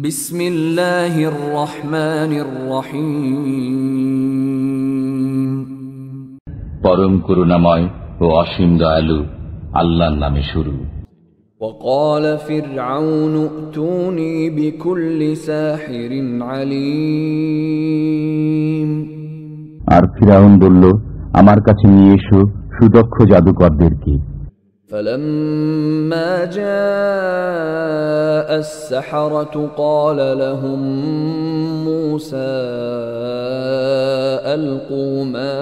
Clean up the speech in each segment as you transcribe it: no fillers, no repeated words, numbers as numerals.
বিসমিল্লাহির রহমানির রহিম। পরম করুণাময় ও অসীম দয়ালু আল্লাহর নামে শুরু। وقال فرعون ائتوني بكل ساحر عليم। আর ফিরাউন বলল, আমার কাছে নিয়ে এসো সুদক্ষ জাদুকরদেরকে। فلما جاء السحرة قال لهم موسى ألقوا ما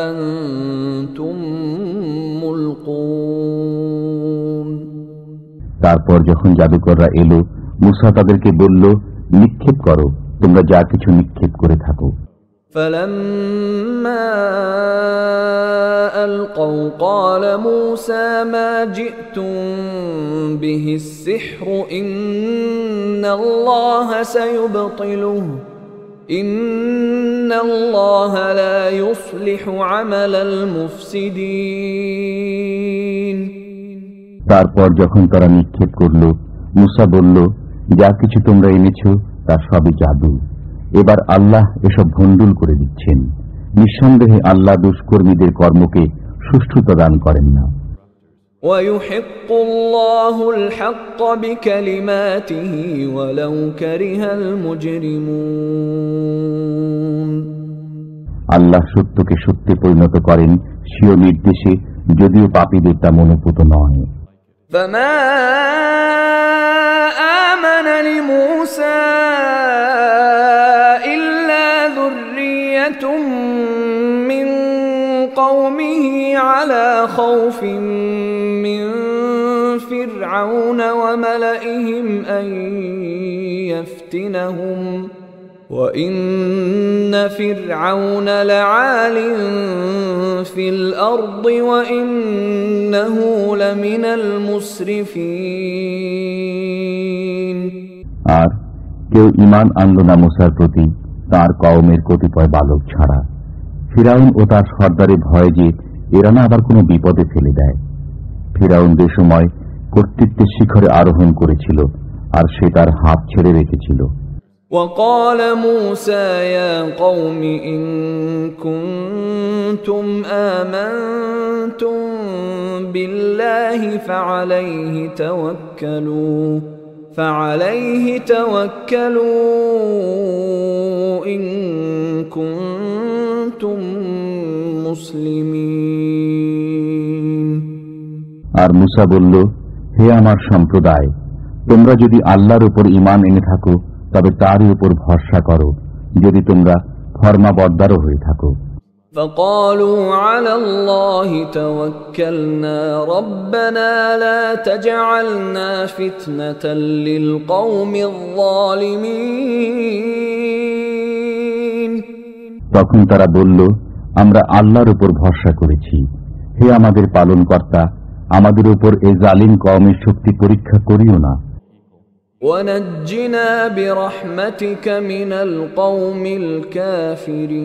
أنتم ملقون। তারপর যখন জাদুকররা এলো, মুসা তাদেরকে বলল, নিক্ষেপ করো, তোমরা যা কিছু নিক্ষেপ করে থাকো। فلما ألقوا قال موسى ما جئتم به السحر إن الله سيبطله إن الله لا يصلح عمل المفسدين। তারপর যখন তারা নিক্ষেপ করল, মুসা বলল, যা কিছু তোমরা এনেছো তা সবই জাদু, এবার আল্লাহ এসব ভণ্ডুল করে দিচ্ছেন। নিঃসন্দেহে আল্লাহ দুষ্কর্মীদের কর্মকে সুষ্ঠুতা দান করেন না। وَيُحِقُّ اللَّهُ الْحَقَّ بِكَلِمَاتِهِ وَلَوْ كَرِهَ الْمُجْرِمُونَ। আল্লাহ সত্যকে সত্যে পরিণত করেন স্বীয় নির্দেশে, যদিও পাপীদের তা মনোপুত নয়। فَمَا آمَنَ لِمُوسَى إِلَّا ذُرِّيَّةٌ مِّن قَوْمِهِ عَلَى خَوْفٍ مِّن فِرْعَوْنَ وَمَلَئِهِمْ أَن يَفْتِنَهُمْ وَإِنَّ فِرْعَوْنَ لَعَالٍ فِي الْأَرْضِ وَإِنَّهُ لَمِنَ الْمُسْرِفِينَ। আর কেউ ঈমান আনল না মুসার প্রতি তাঁর কওমের কতিপয় বালক ছাড়া। ফিরাউন ও তার সর্দারের ভয় যে এরা না আবার কোনো বিপদে ফেলে দেয়। ফিরাউন যে সময় কর্তৃত্বের শিখরে আরোহণ করেছিল, আর সে তার হাত ছেড়ে রেখেছিল। وقال موسى يا قوم إن كنتم آمنتم بالله فعليه توكلوا إن كنتم مسلمين। আর মুসা বলল, হে আমার সম্প্রদায়, তোমরা যদি আল্লাহর উপর ঈমান এনে থাকো তবে তারই উপর ভরসা করো, যদি তোমরা ফরমাবরদারও হয়ে থাকো। فقالوا على الله توكلنا ربنا لا تجعلنا فتنة للقوم الظالمين। তখন তারা বলল, আমরা আল্লাহর উপর ভরসা করেছি, হে আমাদের পালনকর্তা, আমাদের উপর এই জালিম কওমের শক্তি পরীক্ষা করিও না। ونجنا برحمتك من القوم الكافرين।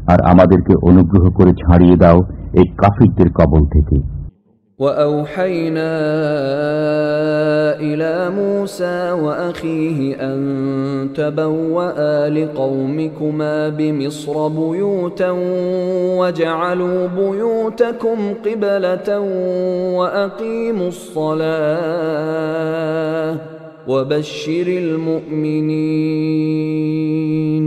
আর আমাদেরকে অনুগ্রহ করে ছাড়িয়ে দাও এই কাফিরদের কবল থেকে। وأوحينا إلى موسى وأخيه أن تبوأ لقومكما بمصر بيوتا وجعلوا بيوتكم قبلة وأقيموا الصلاة وبشر المؤمنين।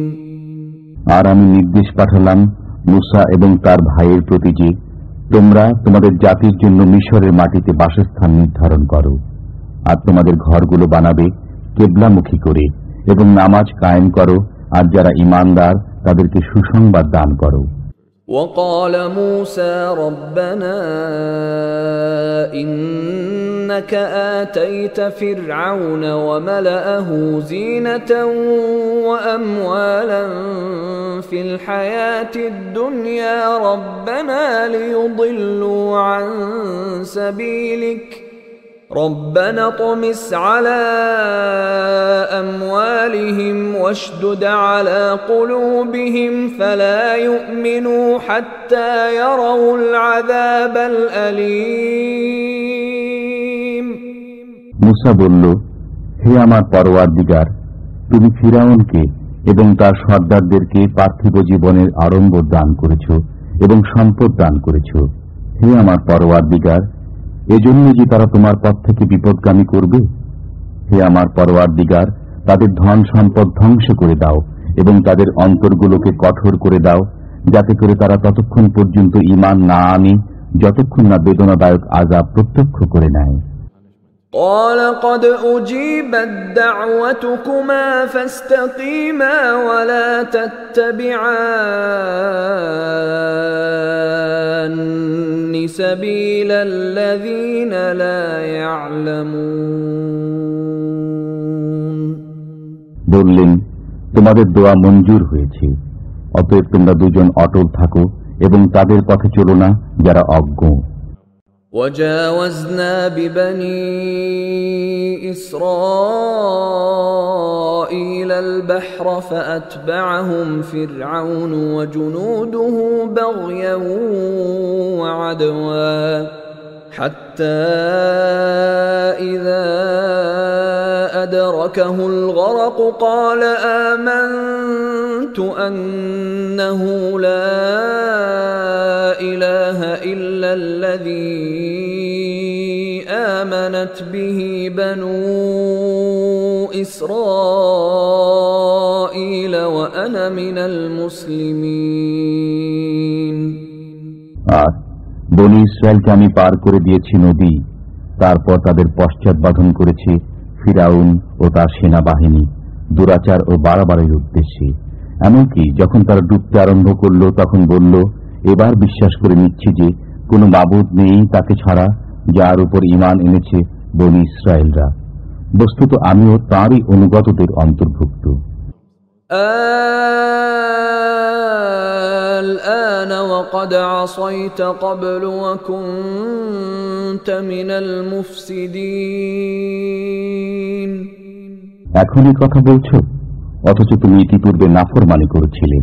আর আমি নির্দেশ পাঠালাম মুসা এবং তার ভাইয়ের প্রতি যে, তোমরা তোমাদের জাতির জন্য মিশরের মাটিতে বাসস্থান নির্ধারণ করো, আর তোমাদের ঘরগুলো বানাবে কেবলামুখী করে, এবং নামাজ কায়েম করো, আর যারা ঈমানদার তাদেরকে সুসংবাদ দান করো। وقال موسى ربنا إنك آتيت فرعون وملأه زينة وأموالا في الحياة الدنيا ربنا ليضلوا عن سبيلك ربنا اطمس على أموالهم واشدد على قلوبهم فلا يؤمنوا حتى يروا العذاب الأليم মুসা বলল, হে আমার পরওয়ারদিগার, তুমি ফিরাউনকে এবং তার সর্দারদেরকে পার্থিব জীবনের আড়ম্বর দান করেছ এবং সম্পদ দান করেছ। হে আমার পরওয়ারদিগার, এজন্য যে তারা তোমার পথ থেকে বিপদগামী করবে। হে আমার পরওয়ারদিগার, তাদের ধন সম্পদ ধ্বংস করে দাও এবং তাদের অন্তরগুলোকে কঠোর করে দাও, যাতে করে তারা ততক্ষণ পর্যন্ত ঈমান না আনে যতক্ষণ না বেদনাদায়ক আযাব প্রত্যক্ষ করে নেয়। قال قد أجيبت دعوتكما فاستقيما ولا تتبعان سبيل الذين لا يعلمون। বললেন, তোমাদের দোয়া মঞ্জুর হয়েছে, অতএব তোমরা দুজন অটল থাকো এবং তাদের পথে চলো না যারা অজ্ঞ। وجاوزنا ببني إسرائيل البحر فأتبعهم فرعون وجنوده بغيا وعدوا حتى إذا أدركه الغرق قال آمنت أنه لا إله إلا الذي آمنت به بنو إسرائيل وأنا من المسلمين। বনী ইসরায়েলকে আমি পার করে দিয়েছি নদী, তারপর তাদের পশ্চাৎবাধন করেছে ফিরাউন ও তার সেনাবাহিনী দুরাচার ও বাড়াবাড়ির উদ্দেশ্যে। এমনকি যখন তারা ডুবতে আরম্ভ করল তখন বলল, এবার বিশ্বাস করে নিচ্ছি যে কোনো মাবুদ নেই তাকে ছাড়া, যার উপর ঈমান এনেছে বনী ইসরায়েলরা। বস্তুত আমিও তাঁরই অনুগতদের অন্তর্ভুক্ত। الآن وقد عصيت قبل وكنت من المفسدين। এখনই কথা বলছো, অথচ তুমি ইতিপূর্বে নাফরমানি করেছিলে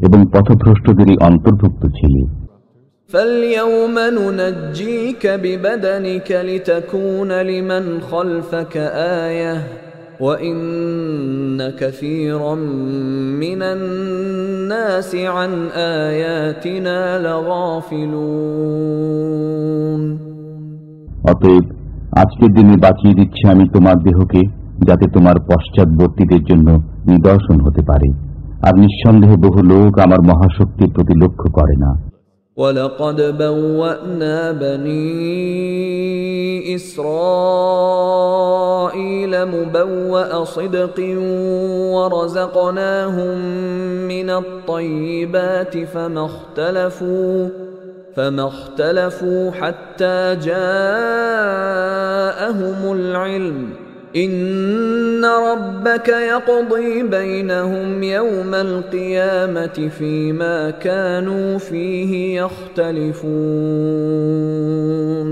এবং পথভ্রষ্টদেরই অন্তর্ভুক্ত ছিলে। فاليوم ننجيك ببدنك لتكون لمن خلفك آية وإن كثيرا من الناس عن آياتنا لغافلون। অতএব আজকের দিনে বাঁচিয়ে দিচ্ছি আমি তোমার দেহকে, যাতে তোমার পশ্চাৎবর্তীদের জন্য নিদর্শন হতে পারে। আর নিঃসন্দেহে বহু লোক আমার মহাশক্তির প্রতি লক্ষ্য করে না। وَلَقَدْ بَوَّأْنَا بَنِي إِسْرَائِيلَ مُبَوَّأَ صِدْقٍ وَرَزَقْنَاهُم مِّنَ الطَّيِّبَاتِ فَمَا اخْتَلَفُوا حَتَّى جَاءَهُمُ الْعِلْمُ إِنَّ رَبَّكَ يَقْضِي بَيْنَهُمْ يَوْمَ الْقِيَامَةِ فِيمَا كَانُوا فِيهِ يَخْتَلِفُونَ।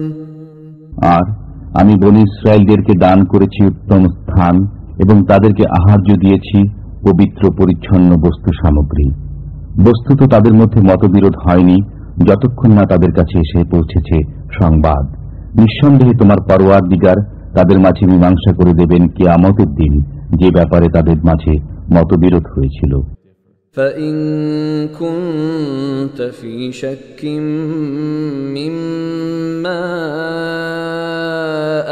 আর আমি বনী ইসরায়েলদেরকে দান করেছি উত্তম স্থান এবং তাদেরকে আহার্য দিয়েছি পবিত্র পরিচ্ছন্ন বস্তু সামগ্রী। বস্তুত তাদের মধ্যে মতবিরোধ হয়নি যতক্ষণ না তাদের কাছে এসে পৌঁছেছে সংবাদ। নিঃসন্দেহে তোমার পরওয়ারদিগার তাদের মাঝে মীমাংসা করে দেবেন কিয়ামতের দিন যে ব্যাপারে তাদের মাঝে মতবিরোধ হয়েছিল। فَإِن كُنتَ فِي شَكٍّ مِّمَّا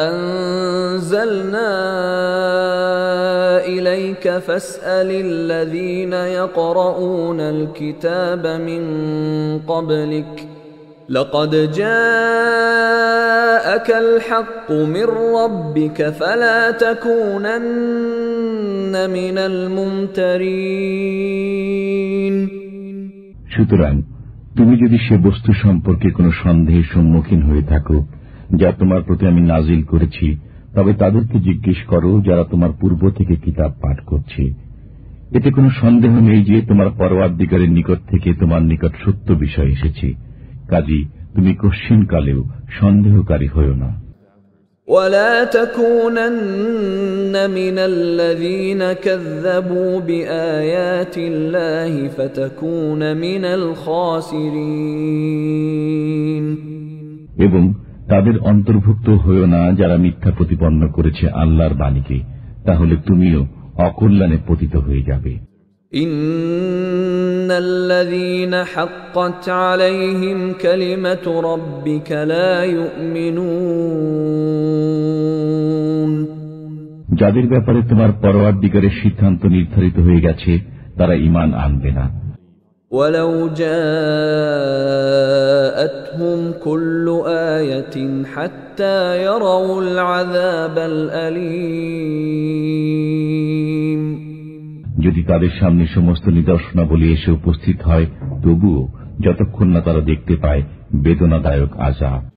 أَنزَلْنَا إِلَيْكَ فَاسْأَلِ الَّذِينَ يَقْرَؤُونَ الْكِتَابَ مِن قَبْلِكَ لقد جاءك الحق من ربك فلا تكونن من الممترين। সুতরাং তুমি যদি সে বস্তু সম্পর্কে কোনো সন্দেহের সম্মুখীন হয়ে থাকো যা তোমার প্রতি আমি নাজিল করেছি, তবে তাদেরকে জিজ্ঞেস করো যারা তোমার পূর্ব থেকে কিতাব পাঠ করছে। এতে কোনো সন্দেহ নেই যে তোমার পরওয়ারদিগারের নিকট থেকে তোমার নিকট সত্য বিষয় এসেছে, কাজী তুমি কশ্চিনকালেও সন্দেহকারী হও না। ولا تكونن من الذين كذبوا بآيات الله فتكون من الخاسرين। এবং তাদের অন্তর্ভুক্ত হয়েও না যারা মিথ্যা প্রতিপন্ন করেছে আল্লাহর বাণীকে, তাহলে তুমিও অকল্যাণে পতিত হয়ে যাবে। ইন্নাল্লাযীনা হাক্কাত আলাইহিম কালিমাতু রাব্বিকা লা ইউমিনুন, যাদের ব্যাপারে তোমার পরওয়ারদিগারের সিদ্ধান্ত নির্ধারিত হয়ে গেছে তারা ঈমান আনবে না। ওয়ালাউ জাআতহুম কুল্লু আয়াতিন হাত্তা ইয়ারাউল আযাবাল আলীম, যদি তাদের সামনে সমস্ত নিদর্শনাবলী এসে উপস্থিত হয় তবুও যতক্ষণ না তারা দেখতে পায় বেদনাদায়ক আযাব।